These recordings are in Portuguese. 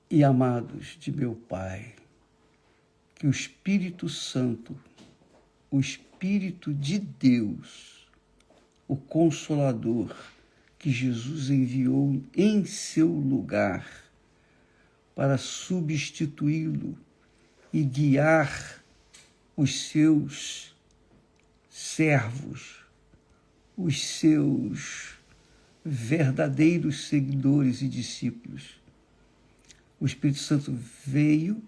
e amados de meu Pai, que o Espírito Santo, o Espírito de Deus, o Consolador, que Jesus enviou em seu lugar para substituí-lo e guiar os seus servos, os seus verdadeiros seguidores e discípulos. O Espírito Santo veio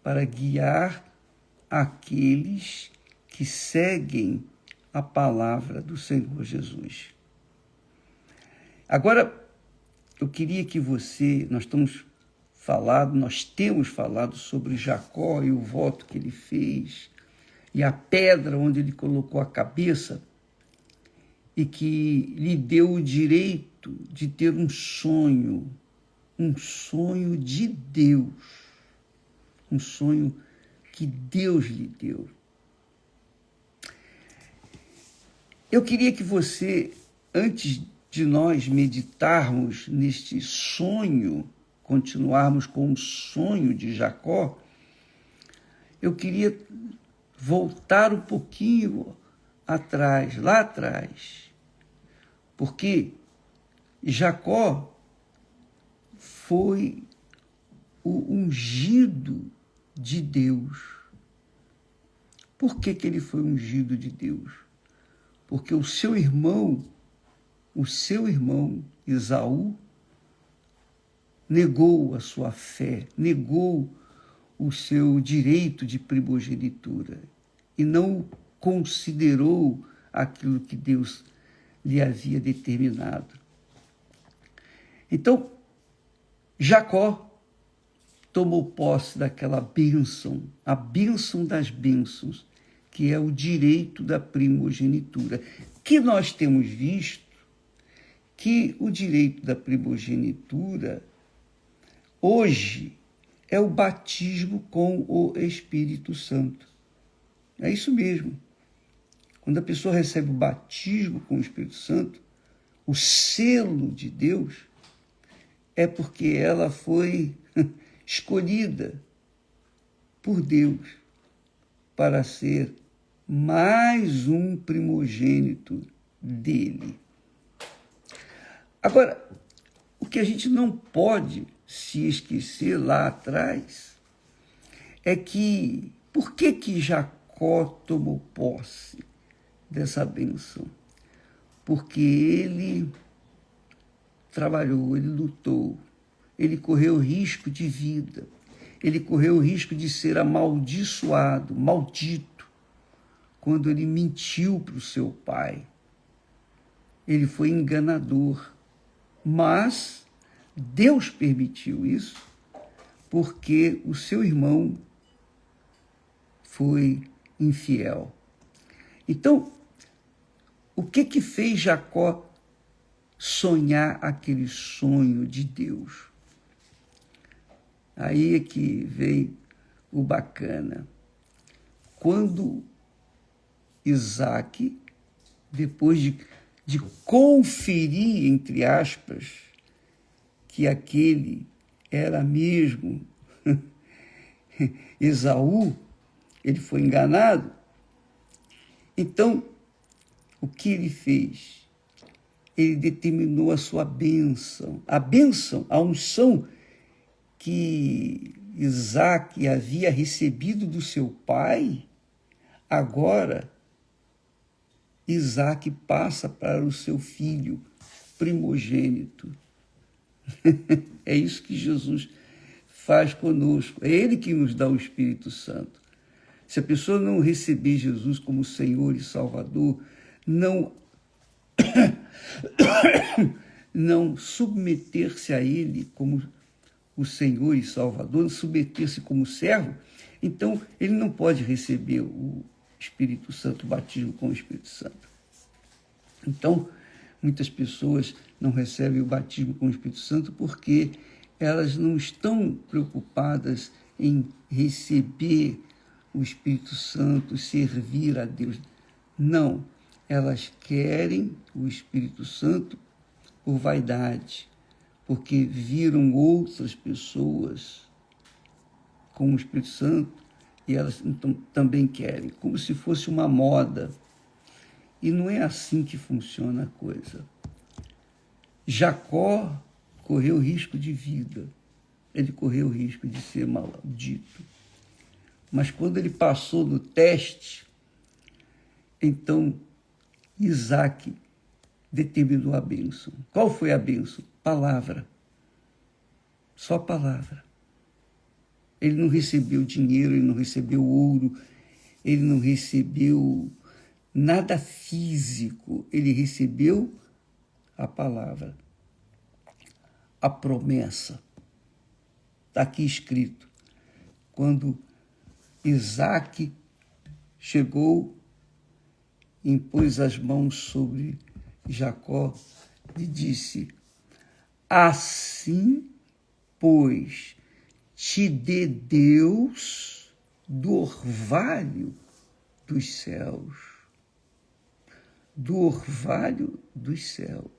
para guiar aqueles que seguem a palavra do Senhor Jesus. Agora, eu queria que nós temos falado sobre Jacó e o voto que ele fez, e a pedra onde ele colocou a cabeça, e que lhe deu o direito de ter um sonho de Deus, um sonho que Deus lhe deu. Eu queria que você, antes de nós meditarmos neste sonho, continuarmos com o sonho de Jacó, eu queria voltar um pouquinho atrás, lá atrás, porque Jacó foi o ungido de Deus. Por que ele foi ungido de Deus? Porque o seu irmão Esaú, negou a sua fé, negou o seu direito de primogenitura e não considerou aquilo que Deus lhe havia determinado. Então, Jacó tomou posse daquela bênção, a bênção das bênçãos, que é o direito da primogenitura, que nós temos visto que o direito da primogenitura hoje é o batismo com o Espírito Santo. É isso mesmo. Quando a pessoa recebe o batismo com o Espírito Santo, o selo de Deus, é porque ela foi escolhida por Deus para ser mais um primogênito dele. Agora, o que a gente não pode se esquecer lá atrás é que por que Jacó tomou posse dessa bênção? Porque ele trabalhou, ele lutou, ele correu risco de vida, ele correu o risco de ser amaldiçoado, maldito, quando ele mentiu para o seu pai. Ele foi enganador, mas Deus permitiu isso porque o seu irmão foi infiel. Então, o que fez Jacó sonhar aquele sonho de Deus? Aí é que vem o bacana. Quando Isaac, depois de conferir, entre aspas, que aquele era mesmo Esaú, ele foi enganado. Então, o que ele fez? Ele determinou a sua bênção, a unção que Isaac havia recebido do seu pai. Agora, Isaac passa para o seu filho primogênito. É isso que Jesus faz conosco. É Ele que nos dá o Espírito Santo. Se a pessoa não receber Jesus como Senhor e Salvador, não submeter-se a Ele como o Senhor e Salvador, não submeter-se como servo, então ele não pode receber o Espírito Santo, o batismo com o Espírito Santo. Então, muitas pessoas não recebem o batismo com o Espírito Santo porque elas não estão preocupadas em receber o Espírito Santo, servir a Deus. Não, elas querem o Espírito Santo por vaidade, porque viram outras pessoas com o Espírito Santo e elas então também querem, como se fosse uma moda. E não é assim que funciona a coisa. Jacó correu risco de vida, ele correu risco de ser maldito. Mas quando ele passou no teste, então Isaac determinou a bênção. Qual foi a bênção? Palavra. Só palavra. Ele não recebeu dinheiro, ele não recebeu ouro, ele não recebeu nada físico, ele recebeu a palavra, a promessa. Está aqui escrito. Quando Isaac chegou, impôs as mãos sobre Jacó e disse: assim, pois, te dê Deus do orvalho dos céus, do orvalho dos céus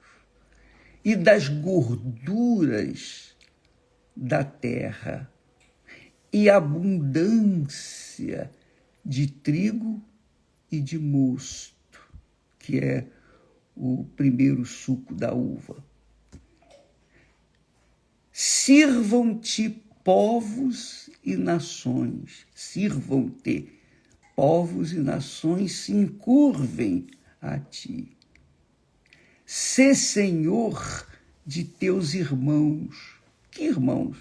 e das gorduras da terra e abundância de trigo e de mosto, que é o primeiro suco da uva. Sirvam-te povos e nações, sirvam-te povos e nações se encurvem a ti. Sê senhor de teus irmãos. Que irmãos?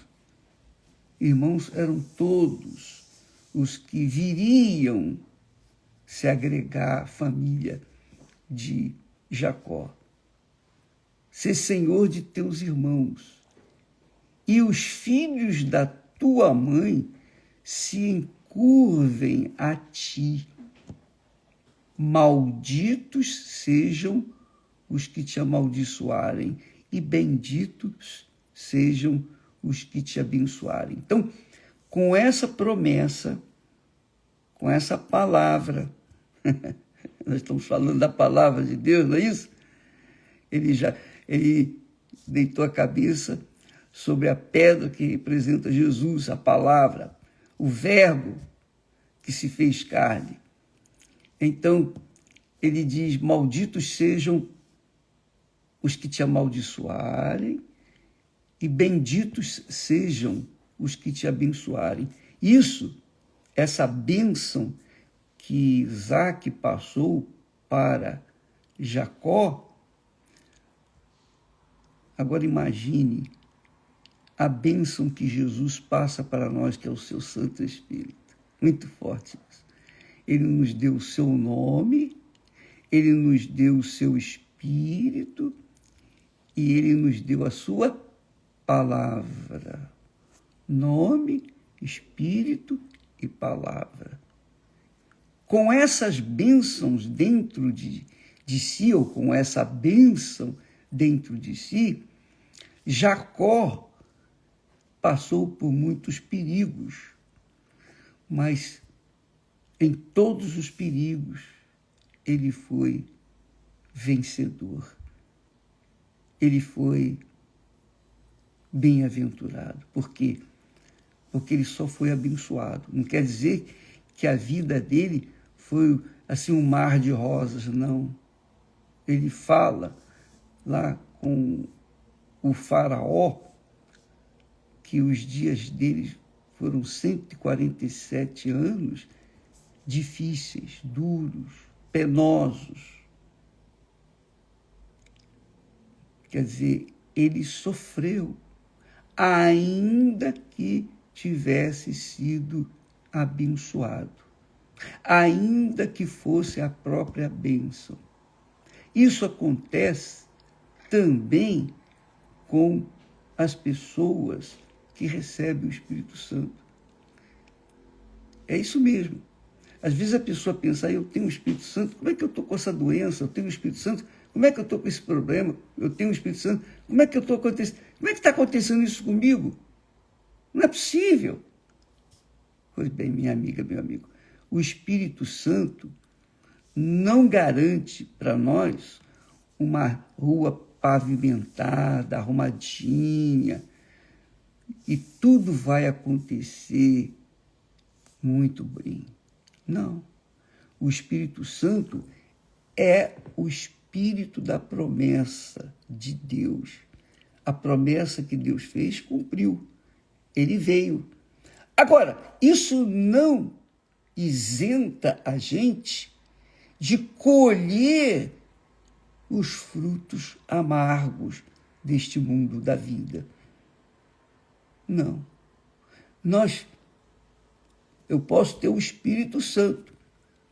Irmãos eram todos os que viriam se agregar à família de Jacó. Sê senhor de teus irmãos. E os filhos da tua mãe se encurvem a ti. Malditos sejam os que te amaldiçoarem, e benditos sejam os que te abençoarem. Então, com essa promessa, com essa palavra, nós estamos falando da palavra de Deus, não é isso? Ele deitou a cabeça sobre a pedra que representa Jesus, a palavra, o verbo que se fez carne. Então, ele diz: malditos sejam os que te amaldiçoarem e benditos sejam os que te abençoarem. Essa bênção que Isaac passou para Jacó, agora imagine a bênção que Jesus passa para nós, que é o seu Santo Espírito. Muito forte isso. Ele nos deu o seu nome, ele nos deu o seu Espírito e ele nos deu a sua palavra. Nome, Espírito e palavra. Com essas bênçãos dentro de si, ou com essa bênção dentro de si, Jacó passou por muitos perigos, mas em todos os perigos ele foi vencedor. Ele foi bem-aventurado. Por quê? Porque ele só foi abençoado. Não quer dizer que a vida dele foi assim um mar de rosas, não. Ele fala lá com o faraó que os dias dele foram 147 anos difíceis, duros, penosos. Quer dizer, ele sofreu, ainda que tivesse sido abençoado, ainda que fosse a própria bênção. Isso acontece também com as pessoas que recebem o Espírito Santo. É isso mesmo. Às vezes a pessoa pensa: eu tenho o Espírito Santo, como é que eu estou com essa doença? Eu tenho o Espírito Santo, como é que eu estou com esse problema? Eu tenho o Espírito Santo, como é que eu estou acontecendo? Como é que está acontecendo isso comigo? Não é possível. Pois bem, minha amiga, meu amigo, o Espírito Santo não garante para nós uma rua pavimentada, arrumadinha, e tudo vai acontecer muito bem. Não. O Espírito Santo é o Espírito da promessa de Deus. A promessa que Deus fez, cumpriu. Ele veio. Agora, isso não isenta a gente de colher os frutos amargos deste mundo da vida. Não. Eu posso ter o Espírito Santo,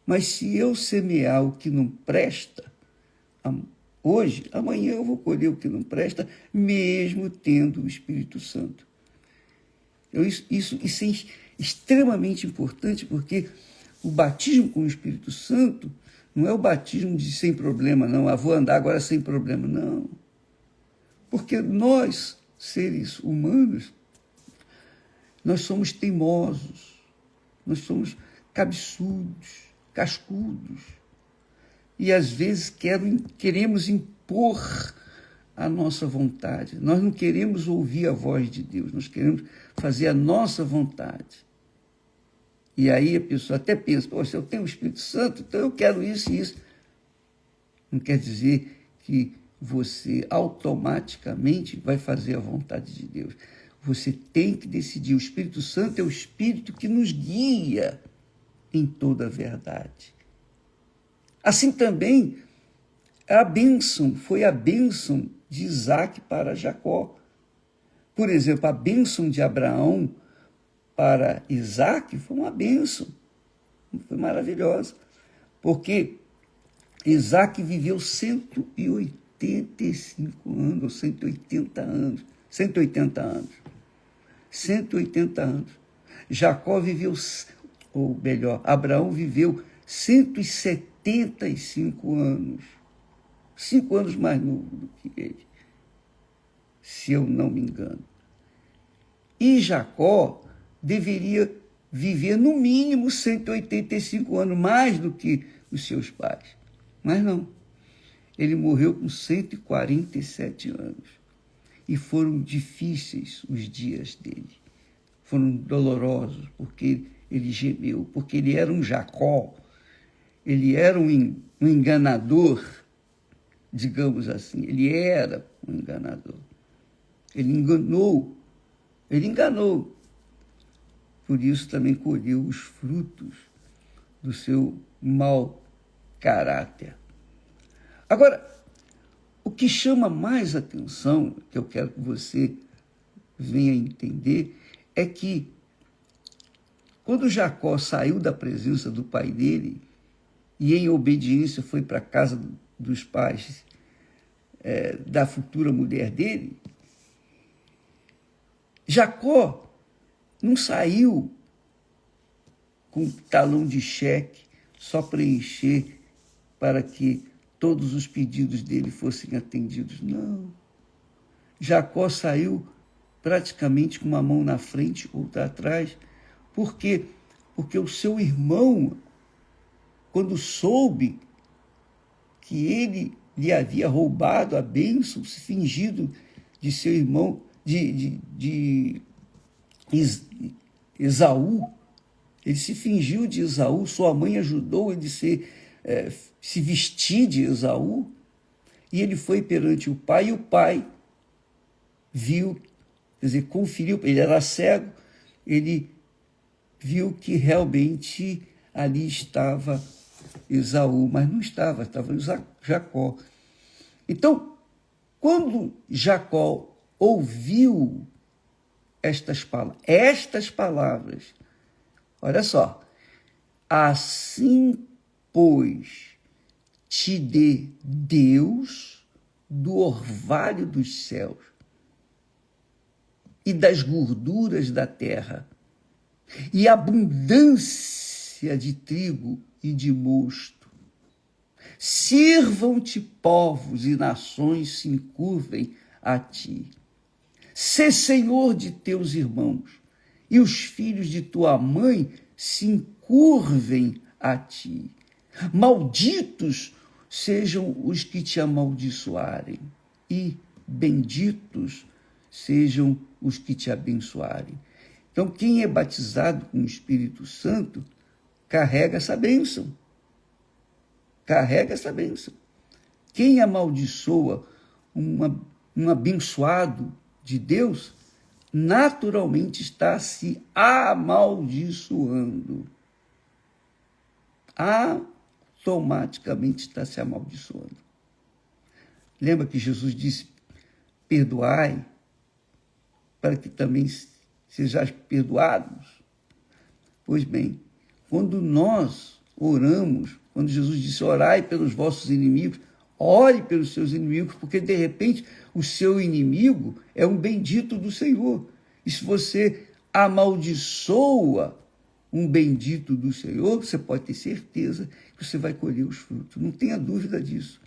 mas se eu semear o que não presta, hoje, amanhã eu vou colher o que não presta, mesmo tendo o Espírito Santo. Isso é extremamente importante, porque o batismo com o Espírito Santo não é o batismo de sem problema, não. Vou andar agora sem problema, não. Porque nós, seres humanos, nós somos teimosos, nós somos cabeçudos, cascudos. E às vezes queremos impor a nossa vontade. Nós não queremos ouvir a voz de Deus, nós queremos fazer a nossa vontade. E aí a pessoa até pensa, poxa, eu tenho o Espírito Santo, então eu quero isso e isso. Não quer dizer que você automaticamente vai fazer a vontade de Deus. Você tem que decidir. O Espírito Santo é o Espírito que nos guia em toda a verdade. Assim também, foi a bênção de Isaac para Jacó. Por exemplo, a bênção de Abraão para Isaac foi uma bênção, foi maravilhosa, porque Isaac viveu 185 anos, ou 180 anos, 180 anos. 180 anos. Jacó viveu, ou melhor, Abraão viveu 175 anos. 5 anos mais novo do que ele, se eu não me engano. E Jacó deveria viver no mínimo 185 anos, mais do que os seus pais. Mas não. Ele morreu com 147 anos. E foram difíceis os dias dele. Foram dolorosos, porque ele gemeu, porque ele era um Jacó. Ele era um enganador, digamos assim. Ele era um enganador. Ele enganou. Por isso também colheu os frutos do seu mau caráter. Agora, o que chama mais atenção, que eu quero que você venha entender, é que quando Jacó saiu da presença do pai dele e em obediência foi para a casa dos pais da futura mulher dele, Jacó não saiu com talão de cheque só preencher para que todos os pedidos dele fossem atendidos. Não. Jacó saiu praticamente com uma mão na frente, outra atrás. Por quê? Porque o seu irmão, quando soube que ele lhe havia roubado a bênção, se fingido de seu irmão, de Esaú, ele se fingiu de Esaú, sua mãe ajudou ele se vestir de Esaú, e ele foi perante o pai, e o pai viu, quer dizer, conferiu, ele era cego, ele viu que realmente ali estava Esaú, mas não estava Jacó. Então, quando Jacó ouviu estas palavras, olha só, assim, pois, te dê Deus do orvalho dos céus e das gorduras da terra, e abundância de trigo e de mosto. Sirvam-te povos e nações se encurvem a ti. Sê senhor de teus irmãos, e os filhos de tua mãe se encurvem a ti. Malditos sejam os que te amaldiçoarem, e benditos sejam os que te abençoarem. Então, quem é batizado com o Espírito Santo carrega essa bênção. Carrega essa bênção. Quem amaldiçoa um abençoado de Deus, naturalmente está se amaldiçoando. Automaticamente está se amaldiçoando. Lembra que Jesus disse, perdoai, para que também sejais perdoados? Pois bem, quando nós oramos, quando Jesus disse, orai pelos vossos inimigos, ore pelos seus inimigos, porque de repente o seu inimigo é um bendito do Senhor. E se você amaldiçoa um bendito do Senhor, você pode ter certeza que você vai colher os frutos. Não tenha dúvida disso.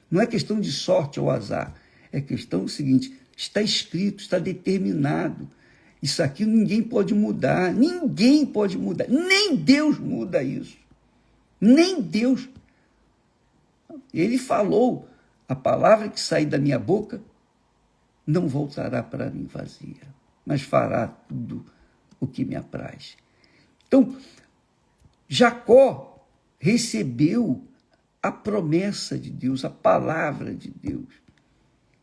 Não é questão de sorte ou azar. É questão seguinte, está escrito, está determinado. Isso aqui ninguém pode mudar. Ninguém pode mudar. Nem Deus muda isso. Nem Deus. Ele falou, a palavra que sair da minha boca não voltará para mim vazia, mas fará tudo o que me apraz. Então, Jacó recebeu a promessa de Deus, a palavra de Deus.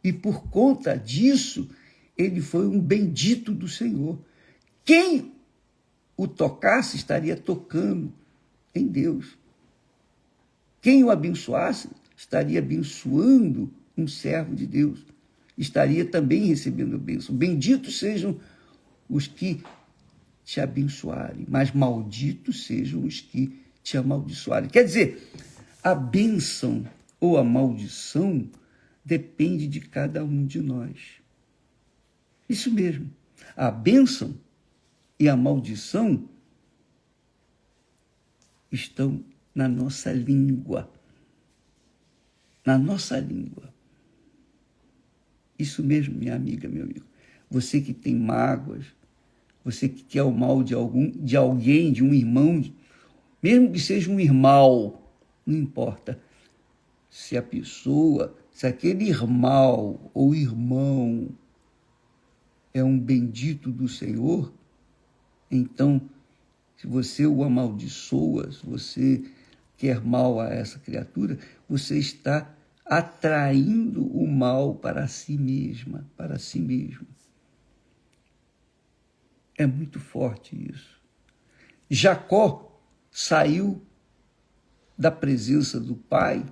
E por conta disso, ele foi um bendito do Senhor. Quem o tocasse estaria tocando em Deus. Quem o abençoasse estaria abençoando um servo de Deus. Estaria também recebendo a bênção. Benditos sejam os que te abençoarem, mas malditos sejam os que te amaldiçoarem. Quer dizer, a bênção ou a maldição depende de cada um de nós. Isso mesmo. A bênção e a maldição estão na nossa língua. Na nossa língua. Isso mesmo, minha amiga, meu amigo. Você que tem mágoas, você que quer o mal de alguém, de um irmão, mesmo que seja um irmão, não importa. Se a pessoa, se aquele irmão ou irmão é um bendito do Senhor, então, se você o amaldiçoa, se você quer mal a essa criatura, você está atraindo o mal para si mesma, para si mesmo. É muito forte isso. Jacó saiu da presença do pai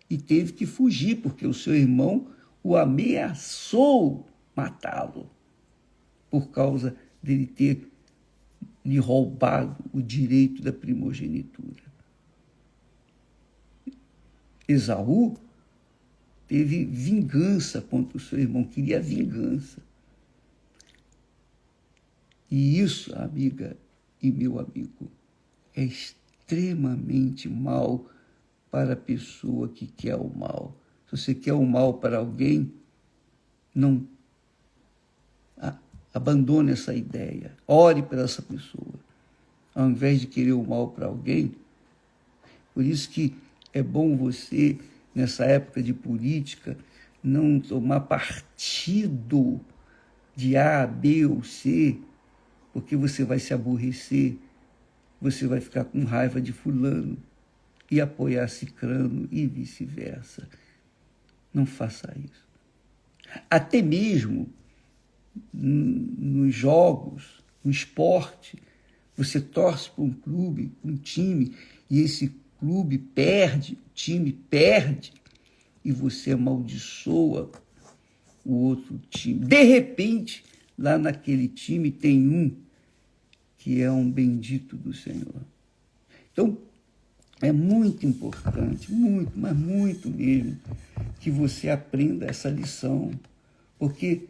e teve que fugir, porque o seu irmão o ameaçou matá-lo, por causa dele ter lhe roubado o direito da primogenitura. Esaú teve vingança contra o seu irmão, queria vingança. E isso, amiga e meu amigo, é extremamente mal para a pessoa que quer o mal. Se você quer o mal para alguém, não abandone essa ideia. Ore para essa pessoa, ao invés de querer o mal para alguém. Por isso que é bom você, nessa época de política, não tomar partido de A, B ou C, porque você vai se aborrecer, você vai ficar com raiva de fulano e apoiar cicrano e vice-versa. Não faça isso. Até mesmo nos jogos, no esporte, você torce para um clube, um time, e esse clube perde, o time perde, e você amaldiçoa o outro time. De repente, lá naquele time tem um que é um bendito do Senhor. Então, é muito importante, muito, mas muito mesmo, que você aprenda essa lição, porque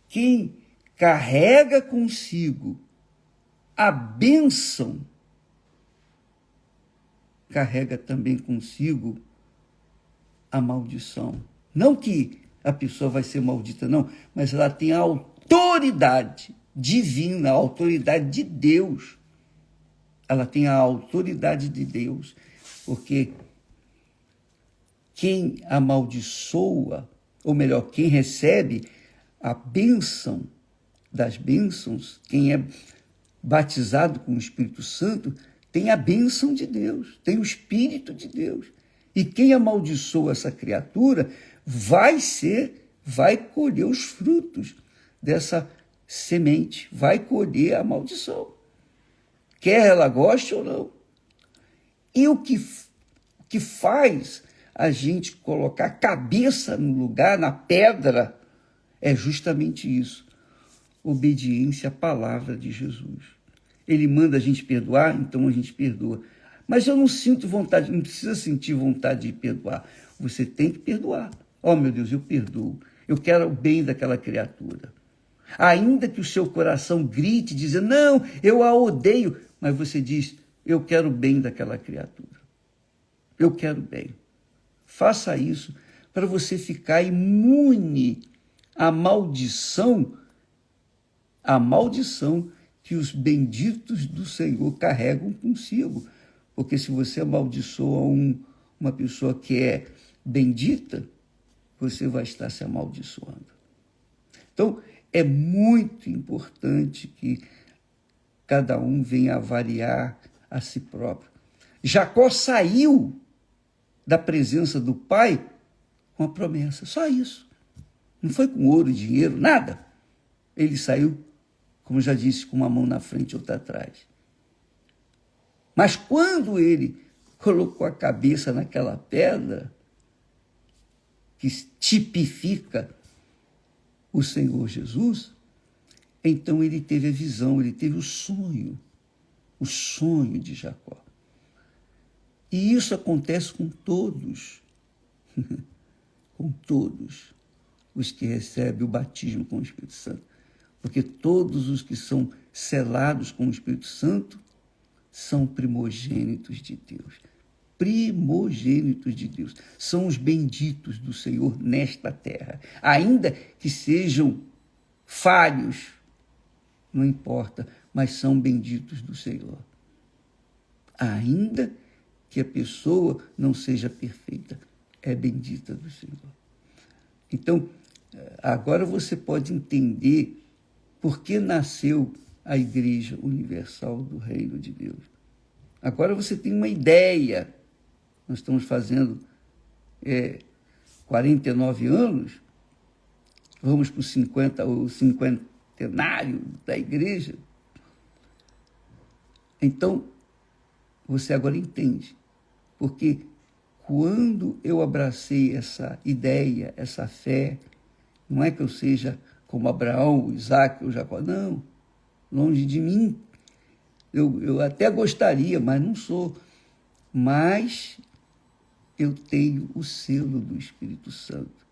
quem carrega consigo a bênção, carrega também consigo a maldição. Não que a pessoa vai ser maldita, não, mas ela tem a autoridade divina, a autoridade de Deus. Ela tem a autoridade de Deus, porque quem amaldiçoa ou melhor, quem recebe a bênção das bênçãos, quem é batizado com o Espírito Santo, tem a bênção de Deus, tem o Espírito de Deus. E quem amaldiçoa essa criatura vai colher os frutos dessa semente, vai colher a maldição. Quer ela goste ou não. E o que faz a gente colocar a cabeça no lugar, na pedra, é justamente isso. Obediência à palavra de Jesus. Ele manda a gente perdoar, então a gente perdoa. Mas eu não sinto vontade, não precisa sentir vontade de perdoar. Você tem que perdoar. Oh, meu Deus, eu perdoo. Eu quero o bem daquela criatura. Ainda que o seu coração grite, dizendo, não, eu a odeio. Mas você diz, eu quero o bem daquela criatura. Eu quero bem. Faça isso para você ficar imune à maldição que os benditos do Senhor carregam consigo. Porque se você amaldiçoa uma pessoa que é bendita, você vai estar se amaldiçoando. Então, é muito importante que cada um venha avaliar a si próprio. Jacó saiu da presença do pai com a promessa, só isso. Não foi com ouro, dinheiro, nada. Ele saiu, como já disse, com uma mão na frente e outra atrás. Mas quando ele colocou a cabeça naquela pedra, que tipifica o Senhor Jesus, então ele teve a visão, ele teve o sonho de Jacó. E isso acontece com todos, com todos os que recebem o batismo com o Espírito Santo. Porque todos os que são selados com o Espírito Santo são primogênitos de Deus. Primogênitos de Deus. São os benditos do Senhor nesta terra. Ainda que sejam falhos, não importa, mas são benditos do Senhor. Ainda que a pessoa não seja perfeita, é bendita do Senhor. Então, agora você pode entender por que nasceu a Igreja Universal do Reino de Deus. Agora você tem uma ideia. Nós estamos fazendo 49 anos, vamos para o cinquentenário da igreja. Então, você agora entende. Porque quando eu abracei essa ideia, essa fé, não é que eu seja como Abraão, Isaac ou Jacó, não, longe de mim. Eu até gostaria, mas não sou. Mas eu tenho o selo do Espírito Santo.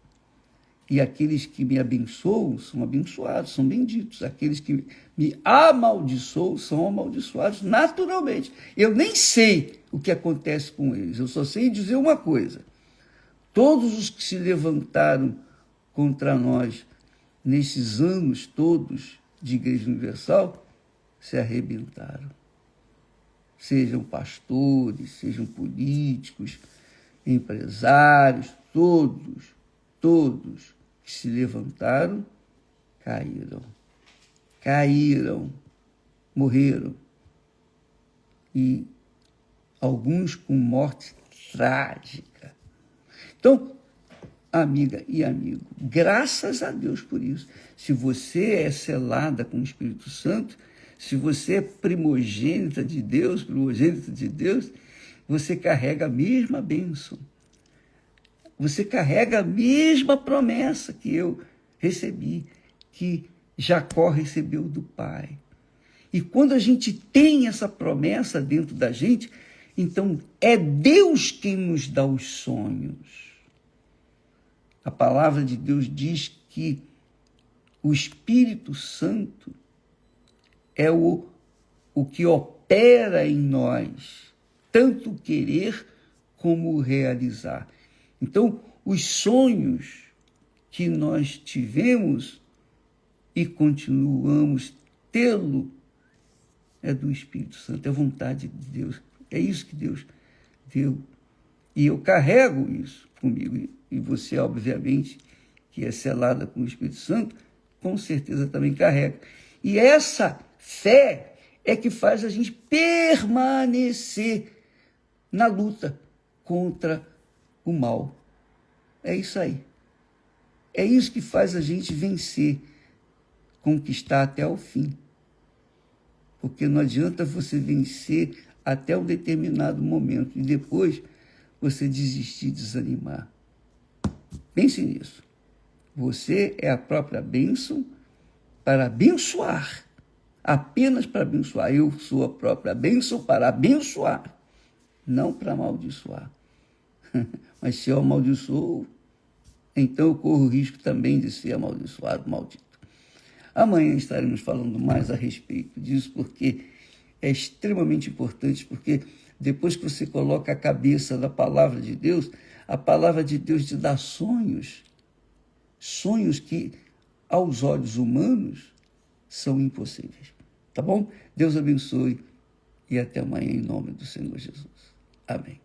E aqueles que me abençoam são abençoados, são benditos. Aqueles que me amaldiçoam são amaldiçoados naturalmente. Eu nem sei o que acontece com eles. Eu só sei dizer uma coisa. Todos os que se levantaram contra nós nesses anos todos de Igreja Universal se arrebentaram. Sejam pastores, sejam políticos, empresários, todos que se levantaram, caíram, morreram. E alguns com morte trágica. Então, amiga e amigo, graças a Deus por isso. Se você é selada com o Espírito Santo, se você é primogênita de Deus, você carrega a mesma bênção. Você carrega a mesma promessa que eu recebi, que Jacó recebeu do pai. E quando a gente tem essa promessa dentro da gente, então é Deus quem nos dá os sonhos. A palavra de Deus diz que o Espírito Santo é o que opera em nós, tanto o querer como o realizar. Então, os sonhos que nós tivemos e continuamos tê-lo é do Espírito Santo, é a vontade de Deus. É isso que Deus deu. E eu carrego isso comigo. E você, obviamente, que é selada com o Espírito Santo, com certeza também carrega. E essa fé é que faz a gente permanecer na luta contra o mal. É isso aí. É isso que faz a gente vencer, conquistar até o fim. Porque não adianta você vencer até um determinado momento e depois você desistir, desanimar. Pense nisso. Você é a própria bênção para abençoar. Apenas para abençoar. Eu sou a própria bênção para abençoar, não para amaldiçoar. Mas se eu amaldiçoo, então eu corro o risco também de ser amaldiçoado, maldito. Amanhã estaremos falando mais a respeito disso, porque é extremamente importante, porque depois que você coloca a cabeça da palavra de Deus, a palavra de Deus te dá sonhos, sonhos que, aos olhos humanos, são impossíveis. Tá bom? Deus abençoe e até amanhã em nome do Senhor Jesus. Amém.